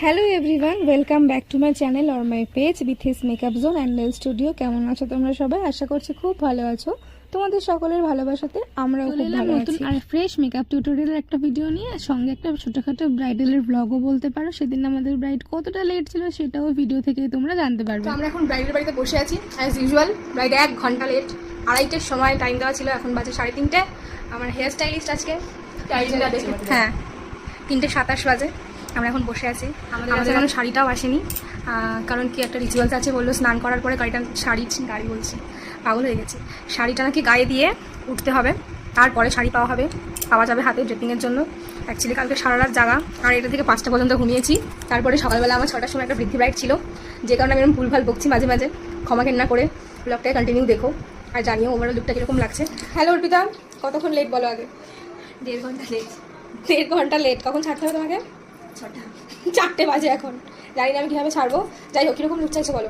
Hello everyone, welcome back to my channel or my page with his makeup zone and nail studio. কেমন আছো তোমরা সবাই? আশা করছি খুব ভালো আছো। তোমাদের সকলের ভালোবাসাতে আমরাও খুব ভালো আছি। আর ফ্রেশ মেকআপ টিউটোরিয়ালের একটা ভিডিও নিয়ে সঙ্গে একটা ছোটখাটো ব্রাইডালের ব্লগও বলতে পারো। সেদিন আমাদের ব্রাইড কতটা লেট ছিল সেটাও ভিডিও থেকেই তোমরা জানতে পারবে। আমরা এখন ব্রাইডের বাড়িতে বসে আছি অ্যাজ ইউজুয়াল। ব্রাইড 1 ঘন্টা লেট, 2:30টার সময় টাইম দেওয়া ছিল, এখন বাজে 3:30। আমার হেয়ার স্টাইলিস্ট আজকে হ্যাঁ 3:27 বাজে। আমরা এখন বসে আছি, আমাদের এখন শাড়িটাও আসেনি, কারণ কি একটা রিচুয়ালস আছে, বললো স্নান করার পরে গাড়ি বলছি, পাগল হয়ে গেছে, শাড়িটা নাকি গায়ে দিয়ে উঠতে হবে, তারপরে শাড়ি পাওয়া যাবে হাতে ড্রেপিংয়ের জন্য। অ্যাকচুয়ালি কালকে সারা রাত জাগা, আর এটা থেকে 5টা পর্যন্ত ঘুমিয়েছি। তারপরে সকালবেলা আমার 6টার সময় একটা বৃদ্ধি ব্রাইড ছিল, যে কারণে আমি এরকম ভুলভাল বকছি মাঝে মাঝে, ক্ষমা কেন্না করে। ব্লগটাকে কন্টিনিউ দেখো আর জানিও ওভারঅল লুকটা কীরকম লাগছে। হ্যালো অর্পিতা, কতক্ষণ লেট বলো আগে? 1.5 ঘন্টা লেট। 1.5 ঘন্টা লেট। কখন ছাড়তে হবে তোমাকে? 4টে বাজে এখন, জানি না আমি কীভাবে ছাড়বো। যাই হোক, কীরকম লুক চাইছো বলো?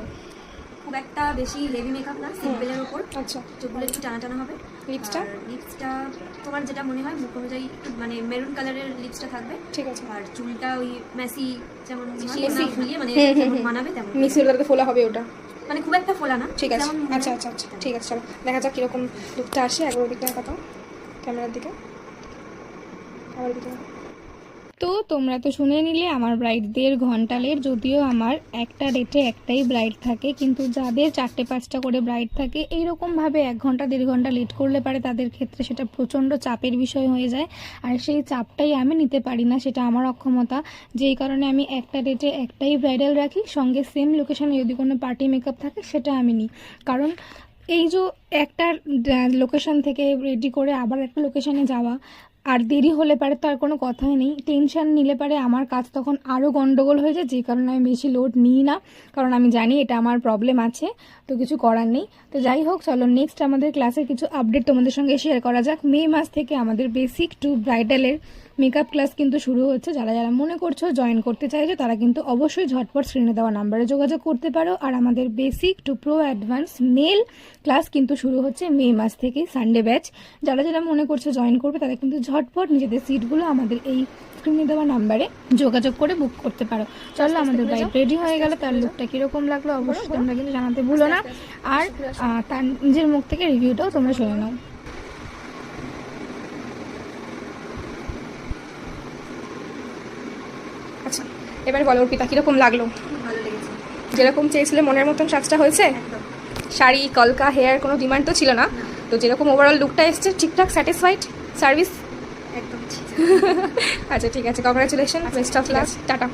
খুব একটা বেশি হেভি মেকআপ না, সিম্পলের ওপর। আচ্ছা, চোখগুলো একটু টানা টানা হবে। লিপসটা তোমার যেটা মনে হয় মুখ অনুযায়ী, মানে মেরুন কালারের লিপসটা থাকবে, ঠিক আছে। আর চুলটা ওই মেসি যেমন ফুলিয়ে, মানে মানাবে তেমন মিক্সি হলে ফোলা হবে ওটা, মানে খুব একটা ফোলা না। ঠিক আছে। আচ্ছা আচ্ছা আচ্ছা, ঠিক আছে, চলো দেখা যাক কীরকম লুকটা আসে। একবার ওদিকে কত ক্যামেরার দিকে, আবার দিকে। তো তোমরা তো শুনে নিলে আমার ব্রাইড 1.5 ঘন্টা লেট। যদিও আমার একটা ডেটে একটাই ব্রাইড থাকে, কিন্তু যাদের 4টে-5টা করে ব্রাইড থাকে এইরকমভাবে 1 ঘন্টা 1.5 ঘন্টা লেট করলে পারে তাদের ক্ষেত্রে সেটা প্রচণ্ড চাপের বিষয় হয়ে যায়। আর সেই চাপটাই আমি নিতে পারি না, সেটা আমার অক্ষমতা, যেই কারণে আমি একটা ডেটে একটাই ব্রাইডাল রাখি। সঙ্গে সেম লোকেশানে যদি কোনো পার্টি মেকআপ থাকে সেটা আমি নিই, কারণ এই যে একটা লোকেশান থেকে রেডি করে আবার একটা লোকেশানে যাওয়া আর দেরি হলে পারে তো আর কোনো কথাই নেই। টেনশন নিলে পারে আমার কাজ তখন আরও গন্ডগোল হয়ে যায়, যে কারণে আমি বেশি লোড নিই না, কারণ আমি জানি এটা আমার প্রবলেম আছে, তো কিছু করার নেই। তো যাই হোক, চলো নেক্সট আমাদের ক্লাসের কিছু আপডেট তোমাদের সঙ্গে শেয়ার করা যাক। মে মাস থেকে আমাদের বেসিক টু ব্রাইডালের মেকআপ ক্লাস কিন্তু শুরু হচ্ছে। যারা যারা মনে করছো জয়েন করতে চাইছো তারা কিন্তু অবশ্যই ঝটপট স্ক্রিনে দেওয়া নাম্বারে যোগাযোগ করতে পারো। আর আমাদের basic to pro advance nail class কিন্তু শুরু হচ্ছে মে মাস থেকে, সানডে ব্যাচ। যারা যারা মনে করছো জয়েন করবে তারা কিন্তু ঝটপট নিজেদের সিটগুলো আমাদের এই স্ক্রিনে দেওয়া নাম্বারে যোগাযোগ করে বুক করতে পারো। চলো, আমাদের ব্রাইড রেডি হয়ে গেল, তার লুকটা কীরকম লাগলো অবশ্যই তোমরা কিন্তু জানাতে ভুলো না। আর তার নিজের মুখ থেকে রিভিউটাও তোমরা শুনে নাও। আচ্ছা, এবারে বলো অর্পিতা, কীরকম লাগলো? ভালো লেগেছে, যেরকম চেয়েছিলে মনের মতন সাজটা হয়েছে? একদম। শাড়ি, কলকা, হেয়ার কোনো ডিমান্ড তো ছিল না, তো যেরকম ওভারঅল লুকটা এসছে ঠিকঠাক স্যাটিসফাইড? সার্ভিস একদম। আচ্ছা ঠিক আছে, congratulation, best of luck, tata.